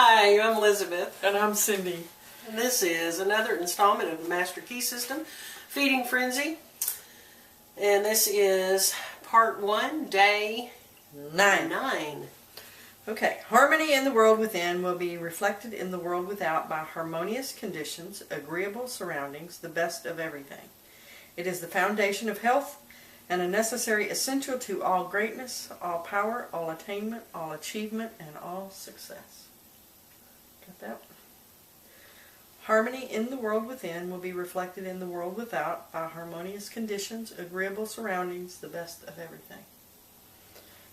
Hi, I'm Elizabeth. And I'm Cindy. And this is another installment of the Master Key System, Feeding Frenzy. And this is part 1, day 9. Okay, harmony in the world within will be reflected in the world without by harmonious conditions, agreeable surroundings, the best of everything. It is the foundation of health and a necessary essential to all greatness, all power, all attainment, all achievement, and all success. Got that? Harmony in the world within will be reflected in the world without by harmonious conditions, agreeable surroundings, the best of everything.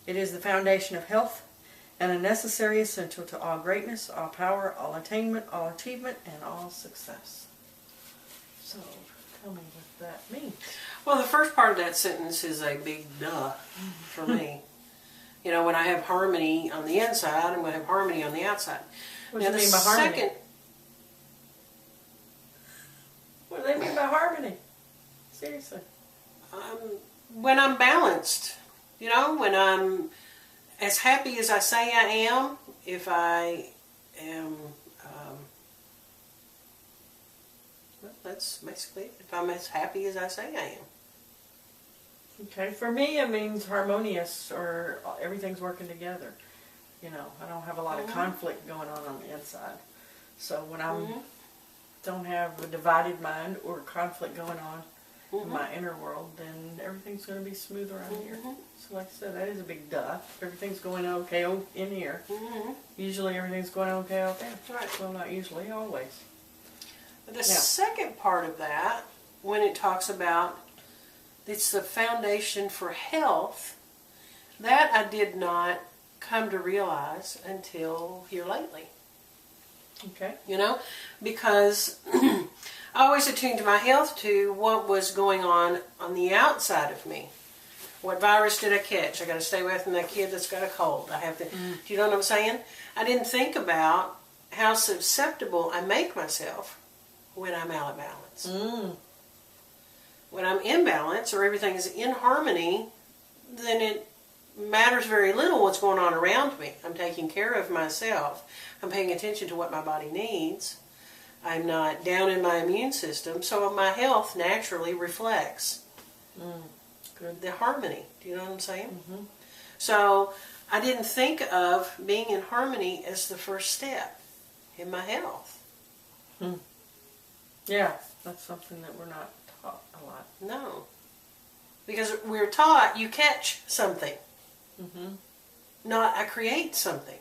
It is the foundation of health and a necessary essential to all greatness, all power, all attainment, all achievement, and all success. So, tell me what that means. Well, the first part of that sentence is a big duh for me. You know, when I have harmony on the inside, I'm going to have harmony on the outside. What do you mean by harmony? What do they mean by harmony? Seriously. When I'm balanced, you know, when I'm as happy as I say I am, if I am, well, that's basically it. If I'm as happy as I say I am. Okay, for me it means harmonious, or everything's working together. You know, I don't have a lot of conflict going on the inside. So when I don't have a divided mind or conflict going on in my inner world, then everything's going to be smooth around here. So like I said, that is a big duh. Everything's going okay in here. Usually everything's going okay out there. Right. Well, not usually, always. The second part of that, when it talks about it's the foundation for health, that I did not come to realize until here lately. Okay. You know, because I always attuned my health to what was going on the outside of me. What virus did I catch? I got to stay away from that kid that's got a cold. I have to. Do you know what I'm saying? I didn't think about how susceptible I make myself when I'm out of balance. When I'm in balance, or everything is in harmony, then it matters very little what's going on around me. I'm taking care of myself. I'm paying attention to what my body needs. I'm not down in my immune system, so my health naturally reflects the harmony. Do you know what I'm saying? So I didn't think of being in harmony as the first step in my health. Yeah, that's something that we're not taught a lot. No. Because we're taught you catch something. Not I create something.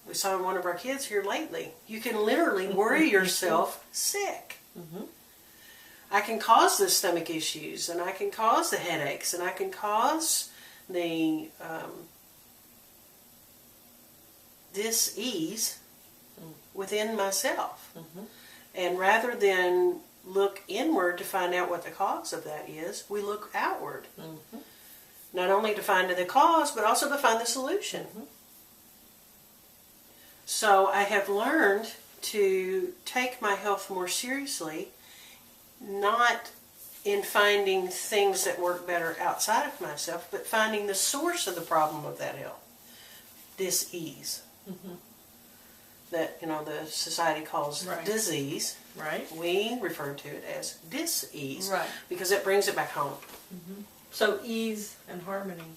We saw one of our kids here lately. You can literally worry yourself sick. I can cause the stomach issues, and I can cause the headaches, and I can cause the dis-ease within myself. And rather than look inward to find out what the cause of that is, we look outward. Not only to find the cause, but also to find the solution. So I have learned to take my health more seriously, not in finding things that work better outside of myself, but finding the source of the problem of that health. Dis-ease. That, you know, the society calls disease. Right. We refer to it as dis-ease. Right. Because it brings it back home. So ease and harmony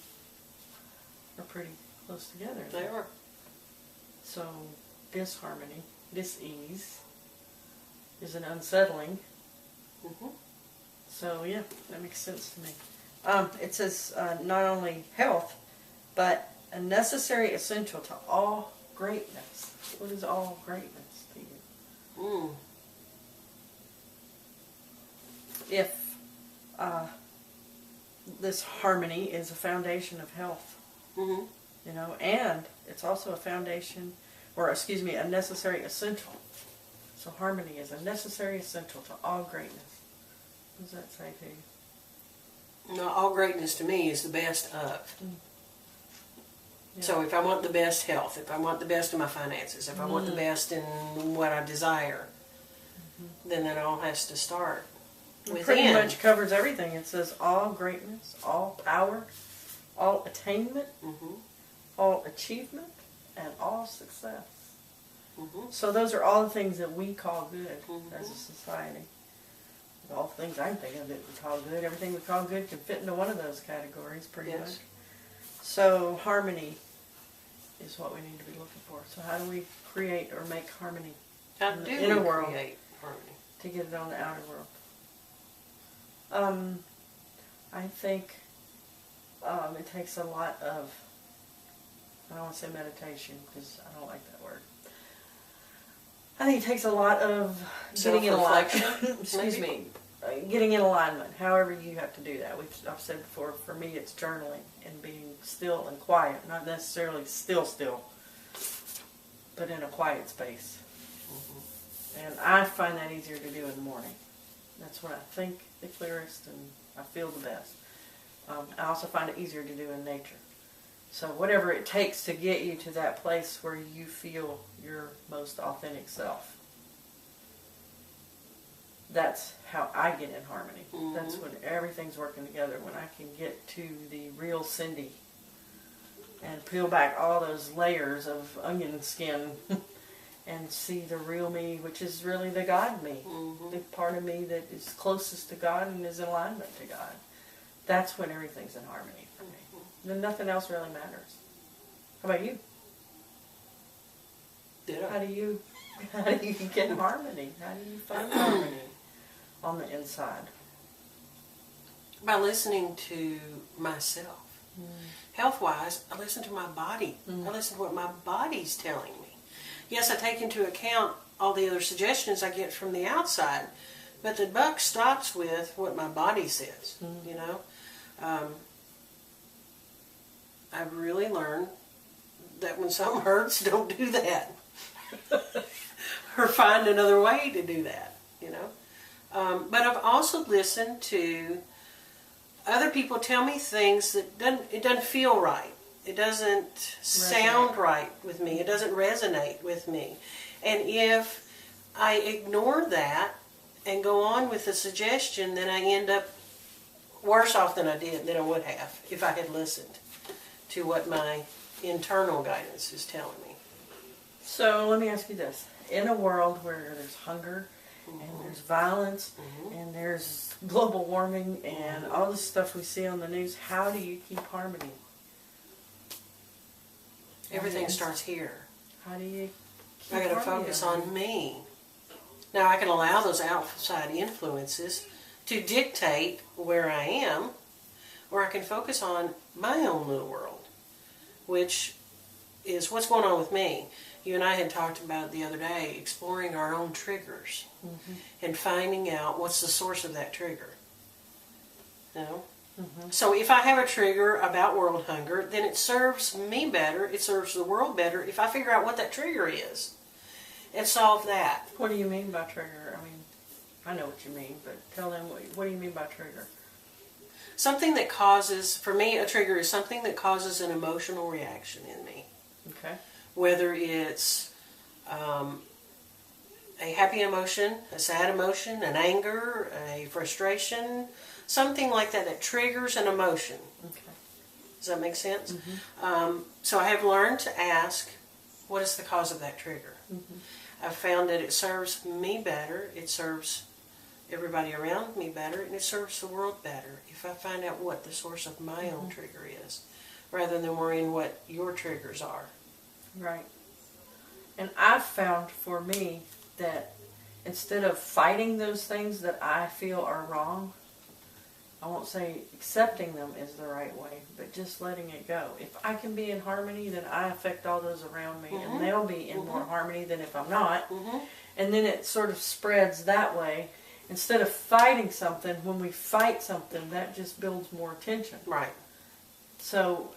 are pretty close together. They are. So disharmony, dis-ease, is an unsettling. So yeah, that makes sense to me. It says not only health, but a necessary essential to all greatness. What is all greatness to you? If this harmony is a foundation of health, you know, and it's also a foundation, or excuse me, a necessary essential. So harmony is a necessary essential to all greatness. What does that say to you? No, all greatness to me is the best of. So if I want the best health, if I want the best in my finances, if I want the best in what I desire, then that all has to start It pretty much covers everything. It says all greatness, all power, all attainment, all achievement, and all success. Mhm. So those are all the things that we call good Mhm. as a society. All the things I can think of that we call good, everything we call good can fit into one of those categories pretty Yes. much. So harmony is what we need to be looking for. So how do we create or make harmony How in the do inner we world create harmony? to get it on the outer world? I think it takes a lot of, I don't want to say meditation because I don't like that word. I think it takes a lot of getting in alignment. Excuse me. Getting in alignment, however you have to do that. I've said before, for me it's journaling and being still and quiet, not necessarily still, but in a quiet space. Mm-hmm. And I find that easier to do in the morning. That's when I think the clearest and I feel the best. I also find it easier to do in nature. So whatever it takes to get you to that place where you feel your most authentic self. That's how I get in harmony. Mm-hmm. That's when everything's working together, when I can get to the real Cindy and peel back all those layers of onion skin and see the real me, which is really the God me, the part of me that is closest to God and is in alignment to God. That's when everything's in harmony for me. Then nothing else really matters. How about you? Ditto. How do you get harmony? How do you find harmony on the inside? By listening to myself. Health-wise, I listen to my body. I listen to what my body's telling me. Yes, I take into account all the other suggestions I get from the outside, but the buck stops with what my body says, you know. I've really learned that when something hurts, don't do that. Or find another way to do that, you know. But I've also listened to other people tell me things that it doesn't feel right. It doesn't sound right with me. It doesn't resonate with me. And if I ignore that and go on with the suggestion, then I end up worse off than I would have if I had listened to what my internal guidance is telling me. So let me ask you this. In a world where there's hunger and there's violence and there's global warming and all this stuff we see on the news, how do you keep harmony? Everything starts here. How do you keep I got to harmony? focus on me. Now I can allow those outside influences to dictate where I am, or I can focus on my own little world, which is what's going on with me. You and I had talked about it the other day, exploring our own triggers and finding out what's the source of that trigger. You know? So if I have a trigger about world hunger, then it serves me better, it serves the world better if I figure out what that trigger is and solve that. What do you mean by trigger? I mean, I know what you mean, but tell them, what do you mean by trigger? Something that causes, for me, a trigger is something that causes an emotional reaction in me. Okay. Whether it's a happy emotion, a sad emotion, an anger, a frustration, something like that that triggers an emotion. Okay. Does that make sense? So I have learned to ask, what is the cause of that trigger? I've found that it serves me better, it serves everybody around me better, and it serves the world better if I find out what the source of my own trigger is, rather than worrying what your triggers are. Right. And I've found for me that instead of fighting those things that I feel are wrong, I won't say accepting them is the right way, but just letting it go. If I can be in harmony, then I affect all those around me, and they'll be in more harmony than if I'm not. And then it sort of spreads that way. Instead of fighting something, when we fight something, that just builds more tension. Right. So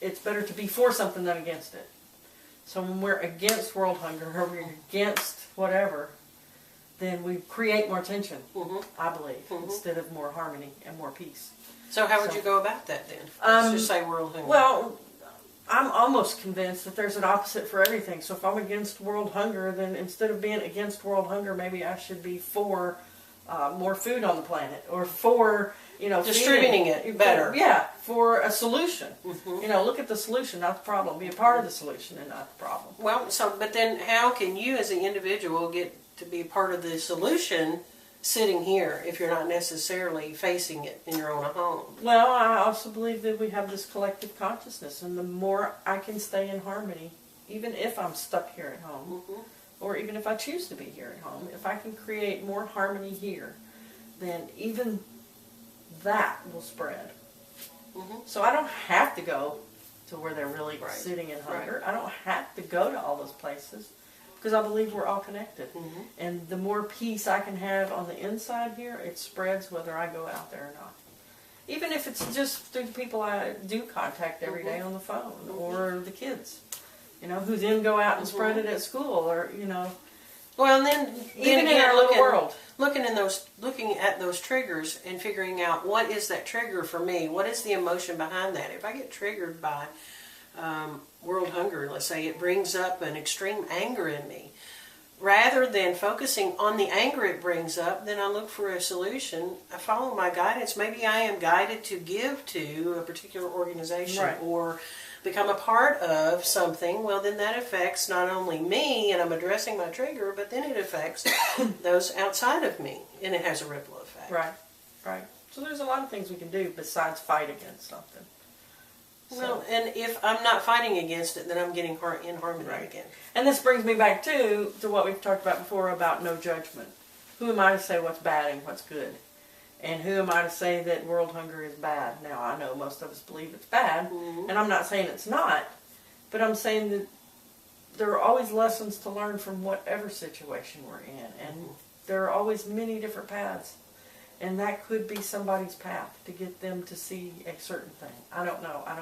it's better to be for something than against it. So when we're against world hunger, or we're against whatever, then we create more tension, I believe, instead of more harmony and more peace. So how would you go about that then? Let's just say world hunger. Well, I'm almost convinced that there's an opposite for everything. So if I'm against world hunger, then instead of being against world hunger, maybe I should be for more food on the planet, or for Distributing it better. Yeah, for a solution. Mm-hmm. Look at the solution, not the problem. Be a part of the solution and not the problem. Well, but then how can you as an individual get to be part of the solution sitting here if you're not necessarily facing it in your own home? Well, I also believe that we have this collective consciousness, and the more I can stay in harmony, even if I'm stuck here at home, Mm-hmm. or even if I choose to be here at home, if I can create more harmony here, then even that will spread. Mm-hmm. So I don't have to go to where they're really Right. sitting in hunger. Right. I don't have to go to all those places because I believe we're all connected. Mm-hmm. And the more peace I can have on the inside here, it spreads whether I go out there or not. Even if it's just through the people I do contact every day on the phone, or the kids, who then go out and spread it at school, or, Well, and then even in our little world. looking at those triggers and figuring out what is that trigger for me. What is the emotion behind that? If I get triggered by world hunger, let's say, it brings up an extreme anger in me. Rather than focusing on the anger it brings up, then I look for a solution. I follow my guidance. Maybe I am guided to give to a particular organization, Right. or become a part of something. Well, then that affects not only me, and I'm addressing my trigger, but then it affects those outside of me, and it has a ripple effect. Right. So there's a lot of things we can do besides fight against something. Well, and if I'm not fighting against it, then I'm getting in harmony Right. again. And this brings me back to what we've talked about before about no judgment. Who am I to say what's bad and what's good? And who am I to say that world hunger is bad? Now, I know most of us believe it's bad, Mhm. and I'm not saying it's not, but I'm saying that there are always lessons to learn from whatever situation we're in, and there are always many different paths. And that could be somebody's path to get them to see a certain thing. I don't know. I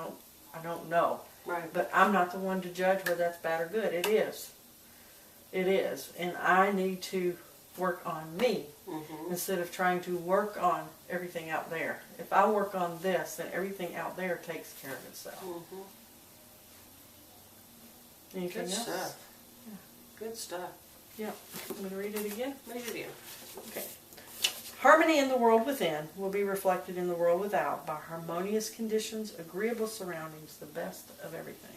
don't know. Right. But I'm not the one to judge whether that's bad or good. It is. It is. And I need to work on me Mhm. instead of trying to work on everything out there. If I work on this, then everything out there takes care of itself. Mhm. Anything Good else? stuff. Good stuff. Yeah. I'm going to read it again. Read it again. Okay. Harmony in the world within will be reflected in the world without by harmonious conditions, agreeable surroundings, the best of everything.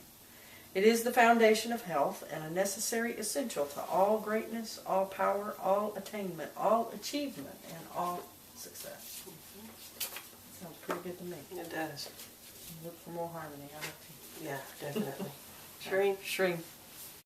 It is the foundation of health and a necessary essential to all greatness, all power, all attainment, all achievement, and all success. Sounds pretty good to me. It does. Look for more harmony. I like to. Yeah, definitely. Shereen? Shreen.